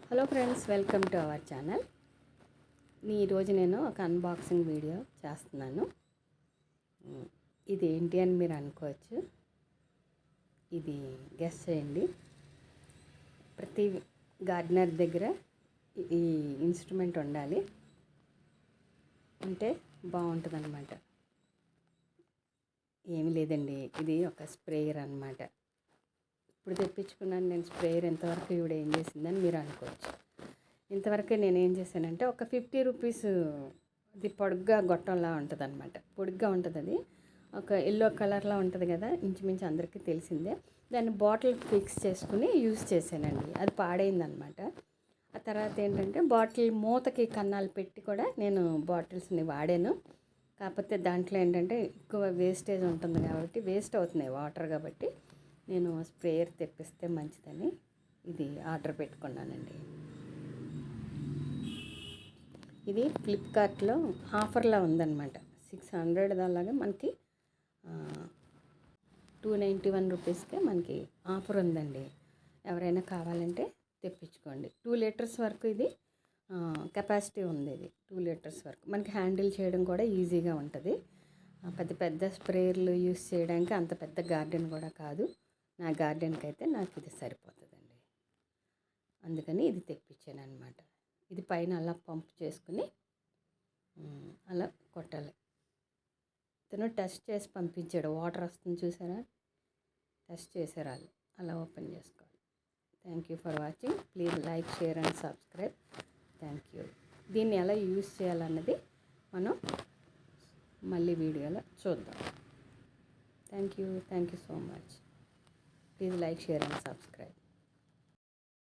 Hello friends, welcome to our channel. ఈరోజు నేను ఒక అన్బాక్సింగ్ వీడియో చేస్తున్నాను. ఇది ఏంటి అని మీరు అనుకోవచ్చు. ఇది గెస్ చేయండి. ప్రతి గార్డెనర్ దగ్గర ఈ ఇన్స్ట్రుమెంట్ ఉండాలి, అంటే బాగుంటుంది అన్నమాట. ఏమీ లేదండి, ఇది ఒక స్ప్రేయర్ అన్నమాట. ఇప్పుడు తెప్పించుకున్నాను నేను స్ప్రేయర్. ఎంతవరకు ఇవిడ ఏం చేసిందని మీరు అనుకోవచ్చు. ఇంతవరకు నేను ఏం చేశానంటే, ఒక 50 రూపీస్ ఇది పొడుగ్గా గొట్టంలా ఉంటుంది అనమాట. పొడుగ్గా ఉంటుంది, అది ఒక ఎల్లో కలర్లో ఉంటుంది కదా, ఇంచుమించు అందరికీ తెలిసిందే. దాన్ని బాటిల్ ఫిక్స్ చేసుకుని యూజ్ చేశానండి. అది పాడైందనమాట. ఆ తర్వాత ఏంటంటే, బాటిల్ మూతకి కన్నాలు పెట్టి కూడా నేను బాటిల్స్ని వాడాను. కాకపోతే దాంట్లో ఏంటంటే ఎక్కువ వేస్టేజ్ ఉంటుంది కాబట్టి, వేస్ట్ అవుతున్నాయి వాటర్ కాబట్టి, నేను స్ప్రేయర్ తెప్పిస్తే మంచిదని ఇది ఆర్డర్ పెట్టుకున్నానండి. ఇది ఫ్లిప్కార్ట్లో ఆఫర్లో ఉందన్నమాట. 600 అలాగే మనకి 291 రూపీస్కే మనకి ఆఫర్ ఉందండి. ఎవరైనా కావాలంటే తెప్పించుకోండి. 2 లీటర్స్ వరకు ఇది కెపాసిటీ ఉంది. ఇది 2 లీటర్స్ వరకు మనకి హ్యాండిల్ చేయడం కూడా ఈజీగా ఉంటుంది. పెద్ద పెద్ద స్ప్రేయర్లు యూస్ చేయడానికి అంత పెద్ద గార్డెన్ కూడా కాదు. నా గార్డెన్కి అయితే నాకు ఇది సరిపోతుందండి. అందుకని ఇది తెప్పించాను అనమాట. ఇది పైన అలా పంప్ చేసుకుని అలా కొట్టాలి. ఇతను టెస్ట్ చేసి పంపించాడు. వాటర్ వస్తుంది చూసారా, టెస్ట్ చేసారు వాళ్ళు. అలా ఓపెన్ చేసుకోవాలి. Thank you for watching. Please like, share and subscribe. Thank you. దీన్ని ఎలా యూజ్ చేయాలన్నది మనం మళ్ళీ వీడియోలో చూద్దాం. Thank you so much. Please like, share and subscribe.